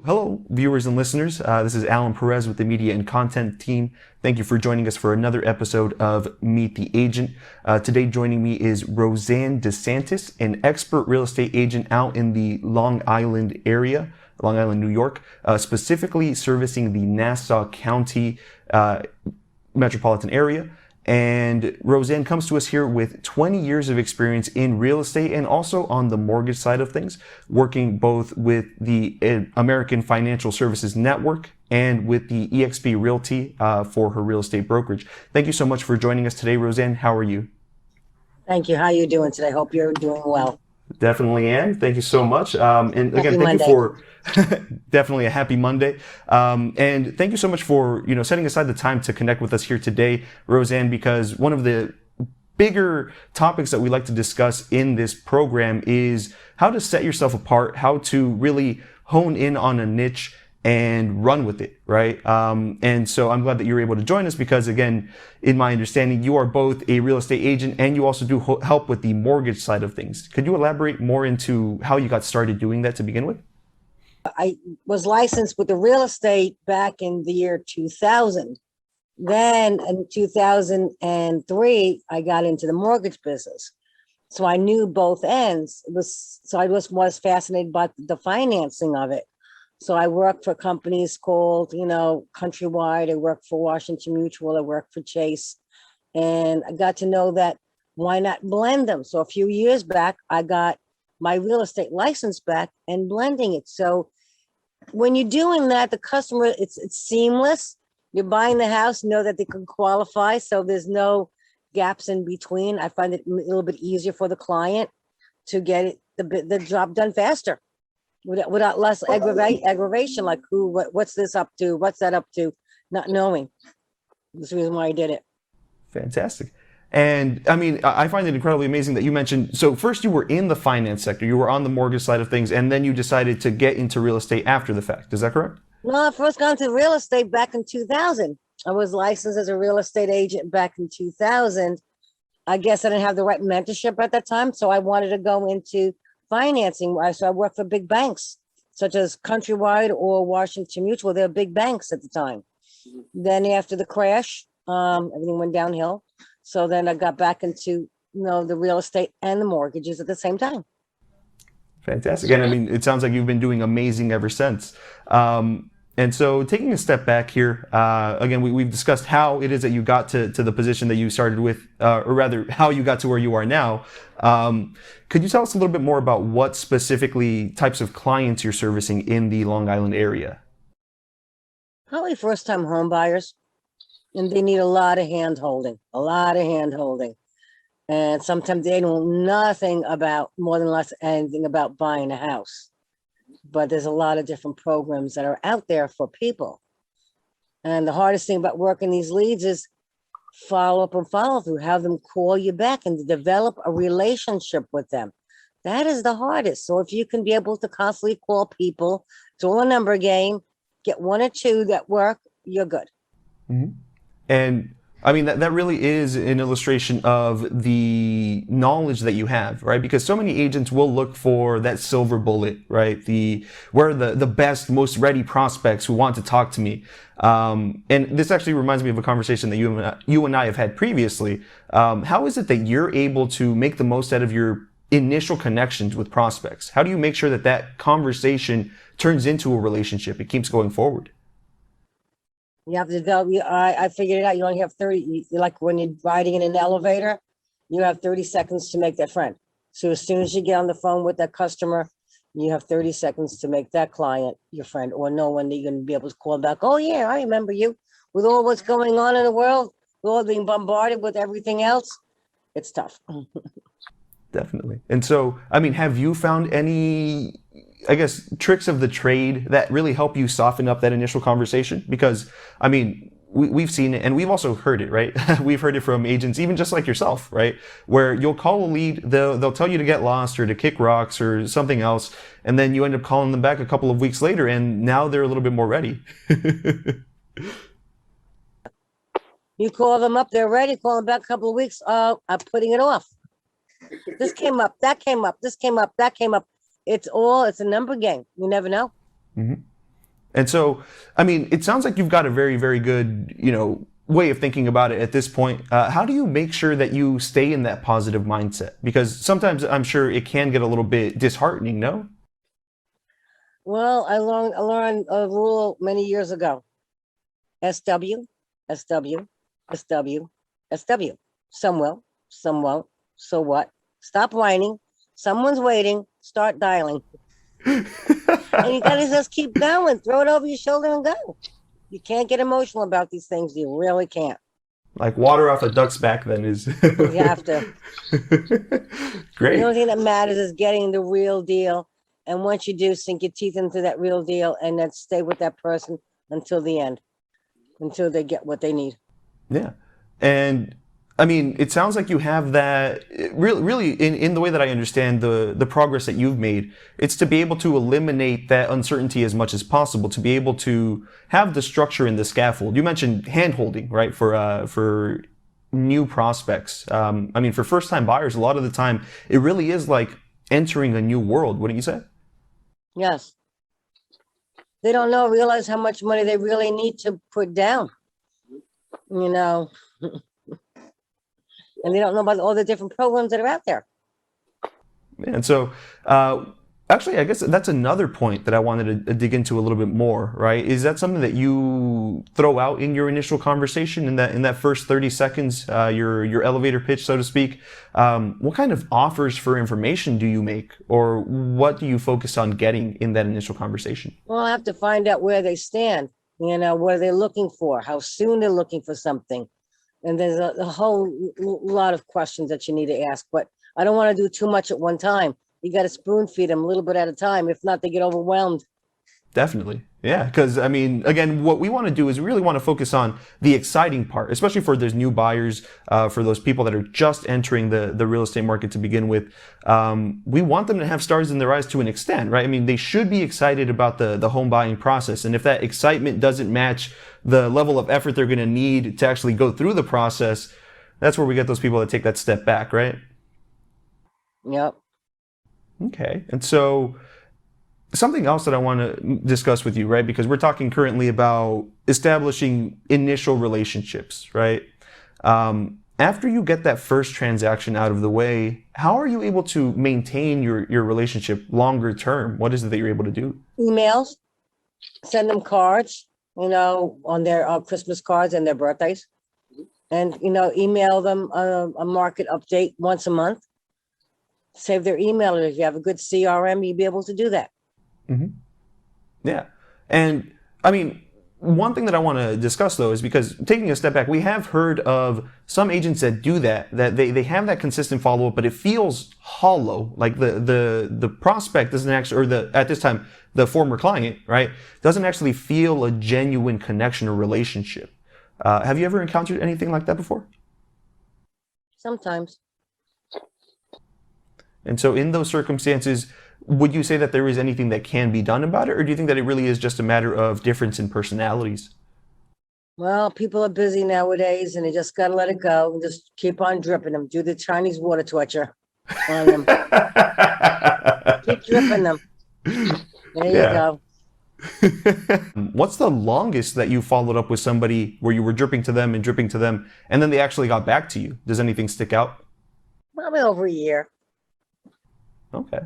Hello, viewers and listeners. This is Alan Perez with the Media and Content team. Thank you for joining us for another episode of Meet the Agent. Today joining me is Roseann Desantis, an expert real estate agent out in the Long Island area, Long Island, New York, specifically servicing the Nassau County metropolitan area. And Roseann comes to us here with 20 years of experience in real estate and also on the mortgage side of things, working both with the American Financial Services Network and with the eXp Realty for her real estate brokerage. Thank you so much for joining us today, Roseann. How are you? Thank you. How are you doing today? Hope you're doing well. Definitely am. Thank you so much. And again, Happy thank Monday. you for definitely a happy Monday. And thank you so much for, setting aside the time to connect with us here today, Roseann, because one of the bigger topics that we like to discuss in this program is how to set yourself apart, how to really hone in on a niche and run with it, right? And so I'm glad that you're able to join us because, again, in my understanding, you are both a real estate agent and you also do help with the mortgage side of things. Could you elaborate more into how you got started doing that to begin with? I was licensed with the real estate back in the year 2000. Then in 2003, I got into the mortgage business. So I knew both ends. I was fascinated by the financing of it. So I worked for companies called, Countrywide. I worked for Washington Mutual. I worked for Chase. And I got to know that why not blend them? So a few years back, I got my real estate license back and blending it. So when you're doing that, the customer, it's seamless. You're buying the house, know that they can qualify. So there's no gaps in between. I find it a little bit easier for the client to get it, the job done faster. Without less aggravation, like what's this up to? What's that up to? Not knowing. That's the reason why I did it. Fantastic. And I mean, I find it incredibly amazing that you mentioned, so first you were in the finance sector, you were on the mortgage side of things, and then you decided to get into real estate after the fact. Is that correct? No, I first got into real estate back in 2000. I was licensed as a real estate agent back in 2000. I guess I didn't have the right mentorship at that time, so I wanted to go into financing. So I worked for big banks such as Countrywide or Washington Mutual. They were big banks at the time. Then after the crash, everything went downhill. So then I got back into the real estate and the mortgages at the same time. Fantastic. And I mean, it sounds like you've been doing amazing ever since. And so taking a step back here, again, we've discussed how it is that you got to the position that you started with, or rather how you got to where you are now. Could you tell us a little bit more about what specifically types of clients you're servicing in the Long Island area? Probably first-time home buyers, and they need a lot of hand-holding, And sometimes they know nothing about, more than less anything about buying a house. But there's a lot of different programs that are out there for people. And the hardest thing about working these leads is follow up and follow through, have them call you back and develop a relationship with them. That is the hardest. So if you can be able to constantly call people, it's all a number game, get one or two that work, you're good. Mm-hmm. And I mean, that really is an illustration of the knowledge that you have, right? Because so many agents will look for that silver bullet, right? Where are the best, most ready prospects who want to talk to me? And this actually reminds me of a conversation that you and I have had previously. How is it that you're able to make the most out of your initial connections with prospects? How do you make sure that that conversation turns into a relationship? It keeps going forward. You have to develop. I figured it out. You only have 30. Like when you're riding in an elevator, you have 30 seconds to make that friend. So as soon as you get on the phone with that customer, you have 30 seconds to make that client your friend, or no one that you're going to be able to call back. Oh yeah, I remember you. With all what's going on in the world, with all being bombarded with everything else, it's tough. Definitely. And so, I mean, have you found any, I guess, tricks of the trade that really help you soften up that initial conversation? Because, I mean, we've seen it and we've also heard it, right? We've heard it from agents, even just like yourself, right? Where you'll call a lead, they'll tell you to get lost or to kick rocks or something else. And then you end up calling them back a couple of weeks later and now they're a little bit more ready. You call them up, they're ready, call them back a couple of weeks. I'm putting it off. This came up, that came up, this came up, that came up. It's a number game. You never know. Mm-hmm. And so, I mean, it sounds like you've got a very, very good, way of thinking about it at this point. How do you make sure that you stay in that positive mindset? Because sometimes I'm sure it can get a little bit disheartening, no? Well, I learned a rule many years ago. SW, SW, SW, SW. Some will, some won't. So what? Stop whining. Someone's waiting. Start dialing. And you gotta just keep going. Throw it over your shoulder and go. You can't get emotional about these things. You really can't. Like water off a duck's back then is. You have to. Great. The only thing that matters is getting the real deal. And once you do, sink your teeth into that real deal and then stay with that person until the end, until they get what they need. Yeah. And I mean, it sounds like you have that really in the way that I understand the progress that you've made. It's to be able to eliminate that uncertainty as much as possible, to be able to have the structure in the scaffold. You mentioned hand holding, right? For new prospects. I mean, for first time buyers, a lot of the time, it really is like entering a new world. Wouldn't you say? Yes. They don't realize how much money they really need to put down, and they don't know about all the different programs that are out there. And so, actually, I guess that's another point that I wanted to dig into a little bit more, right? Is that something that you throw out in your initial conversation in that first 30 seconds, your elevator pitch, so to speak? What kind of offers for information do you make, or what do you focus on getting in that initial conversation? Well, I have to find out where they stand, what are they looking for, how soon they're looking for something. And there's a whole lot of questions that you need to ask, but I don't want to do too much at one time. You got to spoon feed them a little bit at a time. If not, they get overwhelmed. Definitely. Yeah. Because, I mean, again, what we want to do is we really want to focus on the exciting part, especially for those new buyers, for those people that are just entering the real estate market to begin with. We want them to have stars in their eyes to an extent, right? I mean, they should be excited about the home buying process. And if that excitement doesn't match the level of effort they're going to need to actually go through the process, that's where we get those people that take that step back, right? Yep. Okay. And so something else that I want to discuss with you, right? Because we're talking currently about establishing initial relationships, right? After you get that first transaction out of the way, how are you able to maintain your relationship longer term? What is it that you're able to do? Emails, send them cards, on their Christmas cards and their birthdays. And, email them a market update once a month. Save their email. If you have a good CRM, you'll be able to do that. Mm-hmm. Yeah. And I mean, one thing that I want to discuss though is because taking a step back, we have heard of some agents that do that they have that consistent follow-up, but it feels hollow. Like the prospect doesn't actually, or at this time, the former client, right, doesn't actually feel a genuine connection or relationship. Have you ever encountered anything like that before? Sometimes. And so in those circumstances, would you say that there is anything that can be done about it, or do you think that it really is just a matter of difference in personalities? Well, people are busy nowadays, and they just got to let it go and just keep on dripping them. Do the Chinese water torture on them. Keep dripping them. There you go. What's the longest that you followed up with somebody where you were dripping to them, and then they actually got back to you? Does anything stick out? Probably over a year. Okay.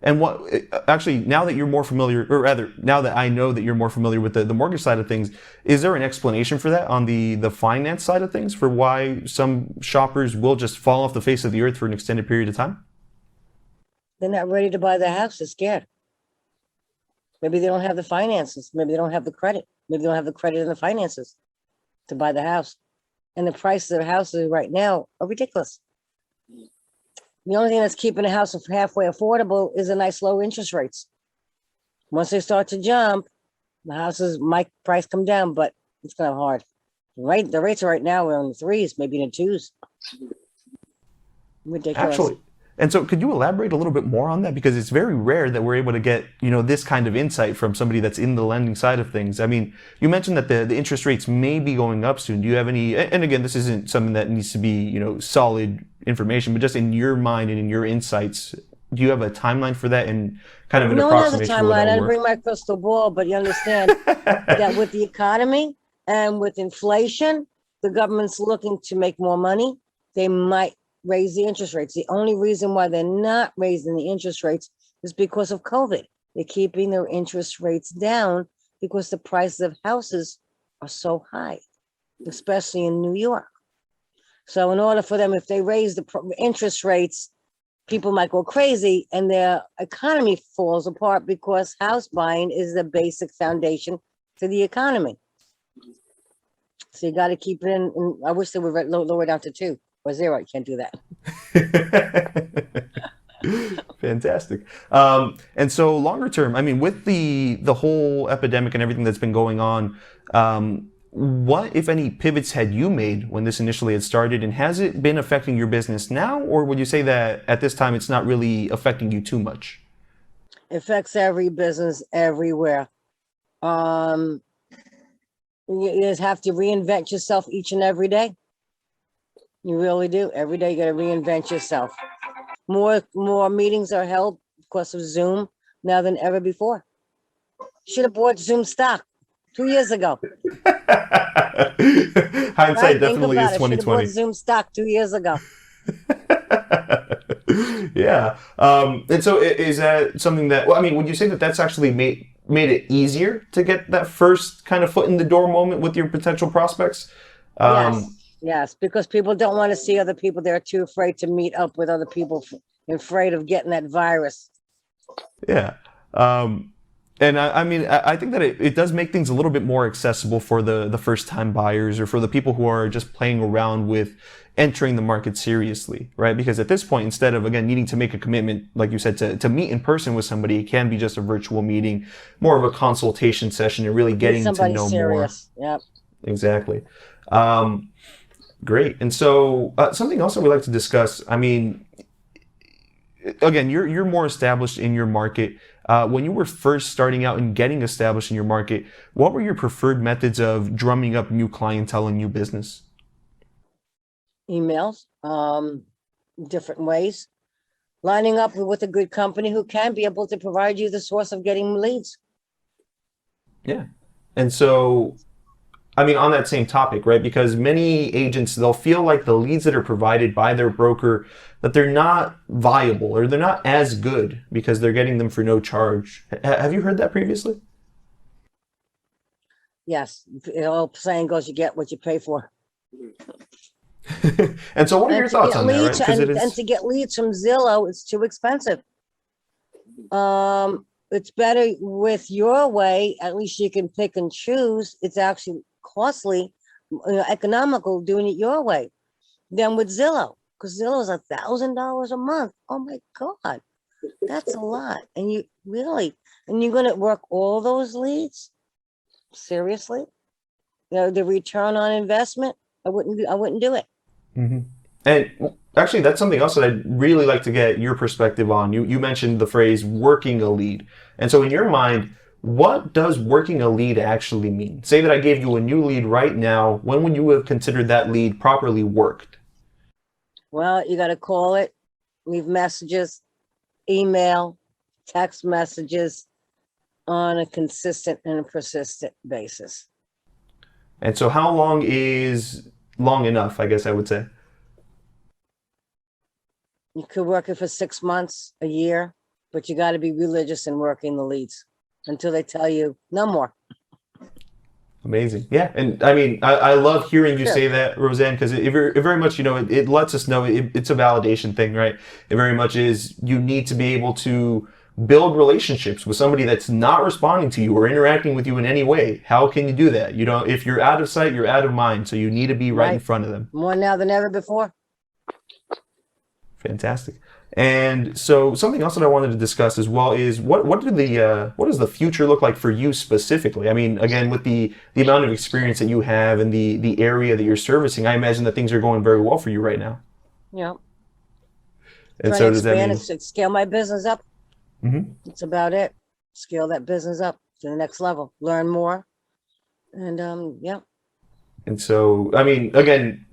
And what actually, now that you're more familiar, or rather, now that I know that you're more familiar with the mortgage side of things, is there an explanation for that on the finance side of things, for why some shoppers will just fall off the face of the earth for an extended period of time? They're not ready to buy the house. They're scared. Maybe they don't have the finances. Maybe they don't have the credit. Maybe they don't have the credit and the finances to buy the house. And the prices of houses right now are ridiculous. The only thing that's keeping a house halfway affordable is a nice low interest rates. Once they start to jump, the houses might price come down, but it's kind of hard. Right, the rates right now are in the threes, maybe in the twos. Ridiculous. Actually, and so could you elaborate a little bit more on that? Because it's very rare that we're able to get, this kind of insight from somebody that's in the lending side of things. I mean, you mentioned that the interest rates may be going up soon. Do you have any, and again, this isn't something that needs to be, solid information, but just in your mind and in your insights, do you have a timeline for that and kind of an No one has a approximation of what timeline. I that didn't would bring my crystal ball, but you understand that with the economy and with inflation, the government's looking to make more money. They might raise the interest rates. The only reason why they're not raising the interest rates is because of COVID. They're keeping their interest rates down because the prices of houses are so high, especially in New York. So in order for them, if they raise the interest rates, people might go crazy and their economy falls apart because house buying is the basic foundation for the economy. So you got to keep it in. I wish they would lower down to 2 or 0. You can't do that. Fantastic. And so longer term, I mean, with the whole epidemic and everything that's been going on, what, if any, pivots had you made when this initially had started, and has it been affecting your business now, or would you say that at this time it's not really affecting you too much? It affects every business everywhere. You just have to reinvent yourself each and every day. You really do. Every day you got to reinvent yourself. More meetings are held because of Zoom now than ever before. Should have bought Zoom stock 2 years ago. Hindsight Right? Think definitely is about it. Should have bought 2020. Zoom stock 2 years ago. Yeah. And so is that something that, well, I mean, would you say that that's actually made it easier to get that first kind of foot in the door moment with your potential prospects? Yes, because people don't want to see other people. They're too afraid to meet up with other people, afraid of getting that virus. Yeah. And I mean, I think that it does make things a little bit more accessible for the first time buyers or for the people who are just playing around with entering the market seriously, right? Because at this point, instead of, again, needing to make a commitment, like you said, to meet in person with somebody, it can be just a virtual meeting, more of a consultation session and really getting to know serious. more. Yep. Exactly. Great. And so something else that we like to discuss, I mean, again, you're more established in your market. When you were first starting out and getting established in your market, what were your preferred methods of drumming up new clientele and new business? Emails, different ways, lining up with a good company who can be able to provide you the source of getting leads. Yeah. And so, I mean, on that same topic, right? Because many agents, they'll feel like the leads that are provided by their broker, that they're not viable or they're not as good because they're getting them for no charge. Have you heard that previously? Yes. The old saying goes, you get what you pay for. And so what are your thoughts on that, right? Because and to get leads from Zillow, it's too expensive. It's better with your way. At least you can pick and choose. It's actually costly, economical doing it your way than with Zillow, because Zillow is $1,000 a month. Oh my God, that's a lot. And you're going to work all those leads? Seriously? The return on investment, I wouldn't do it. Mm-hmm. And actually, that's something else that I'd really like to get your perspective on. You mentioned the phrase working a lead. And so in your mind, what does working a lead actually mean? Say that I gave you a new lead right now. When would you have considered that lead properly worked? Well, you got to call it, leave messages, email, text messages on a consistent and a persistent basis. And so how long is long enough, I guess I would say? You could work it for 6 months, a year, but you got to be religious in working the leads until they tell you no more. Amazing. Yeah. And I mean, I love hearing you say that, Roseann, because it very much, it lets us know it's a validation thing, right? It very much is, you need to be able to build relationships with somebody that's not responding to you or interacting with you in any way. How can you do that? If you're out of sight, you're out of mind. So you need to be right in front of them. More now than ever before. Fantastic. And so something else that I wanted to discuss as well is what does the future look like for you specifically? I mean, again, with the amount of experience that you have and the area that you're servicing, I imagine that things are going very well for you right now. Yeah. And so does that mean scale my business up? Mm-hmm. That's about it. Scale that business up to the next level. Learn more. And yeah. And so, I mean, again,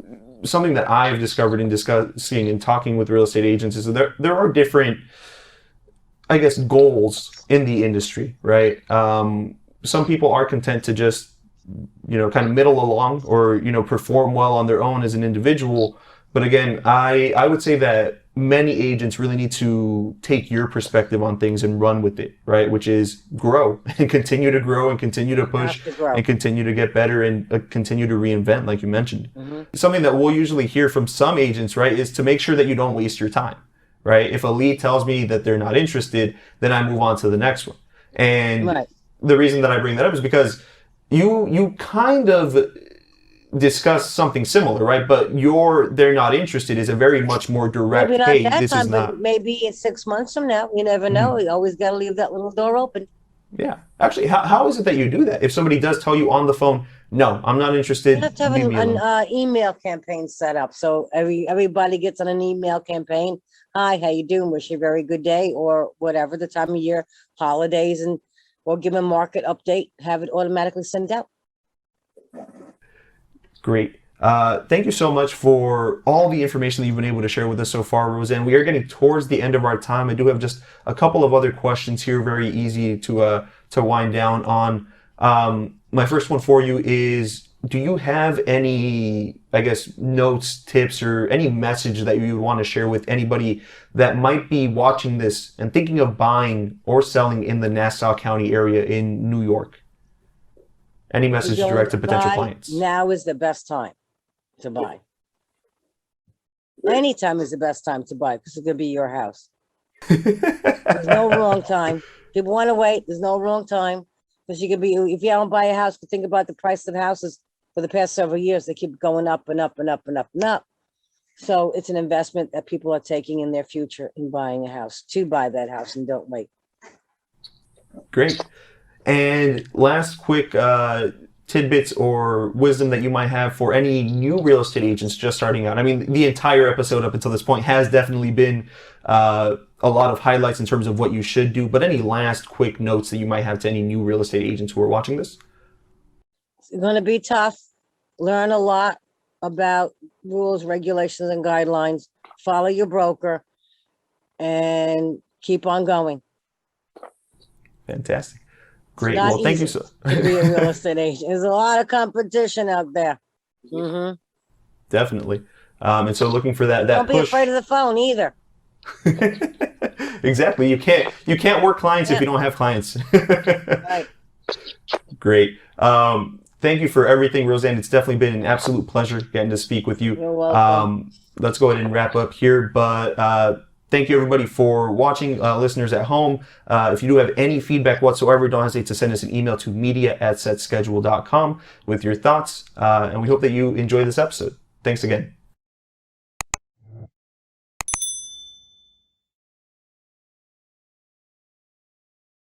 something that I've discovered in discussing and talking with real estate agents is that there are different I guess, goals in the industry, right? Some people are content to just, kind of middle along or, perform well on their own as an individual. But again, I would say that many agents really need to take your perspective on things and run with it, right? Which is grow and continue to grow and continue to push and continue to get better and continue to reinvent, like you mentioned. Something that we'll usually hear from some agents, right, is to make sure that you don't waste your time, right? If a lead tells me that they're not interested, then I move on to the next one. And the reason that I bring that up is because you kind of discuss something similar, right? But they're not interested is a very much more direct, maybe not hey, that this time, is but not. maybe in 6 months from now, you never know. You always got to leave that little door open. Yeah. Actually, how is it that you do that? If somebody does tell you on the phone, no, I'm not interested. You have to have an email campaign set up. So everybody gets on an email campaign. Hi, how you doing? Wish you a very good day, or whatever the time of year, holidays, and or give them a market update, have it automatically sent out. Great. Thank you so much for all the information that you've been able to share with us so far, Roseann. We are getting towards the end of our time. I do have just a couple of other questions here, very easy to wind down on. My first one for you is, do you have any, I guess, notes, tips, or any message that you would want to share with anybody that might be watching this and thinking of buying or selling in the Nassau County area in New York? Any message direct to potential clients? Now is the best time to buy. Anytime is the best time to buy because it's going to be your house. There's no wrong time. People want to wait. There's no wrong time because you could be, if you don't buy a house, think about the price of houses for the past several years. They keep going up and up and up and up and up. So it's an investment that people are taking in their future in buying a house, to buy that house, and don't wait. Great. And last quick tidbits or wisdom that you might have for any new real estate agents just starting out. I mean, the entire episode up until this point has definitely been a lot of highlights in terms of what you should do, but any last quick notes that you might have to any new real estate agents who are watching this? It's going to be tough. Learn a lot about rules, regulations, and guidelines. Follow your broker and keep on going. Fantastic. Great. Well, thank you so to be a real estate agent. There's a lot of competition out there. Definitely. And so looking for that don't push. be afraid of the phone either. Exactly. You can't work clients if you don't have clients. Right. Great. Thank you for everything, Roseann. It's definitely been an absolute pleasure getting to speak with you. You're welcome. Let's go ahead and wrap up here, but thank you, everybody, for watching, listeners at home. If you do have any feedback whatsoever, don't hesitate to send us an email to media@setschedule.com with your thoughts, and we hope that you enjoy this episode. Thanks again.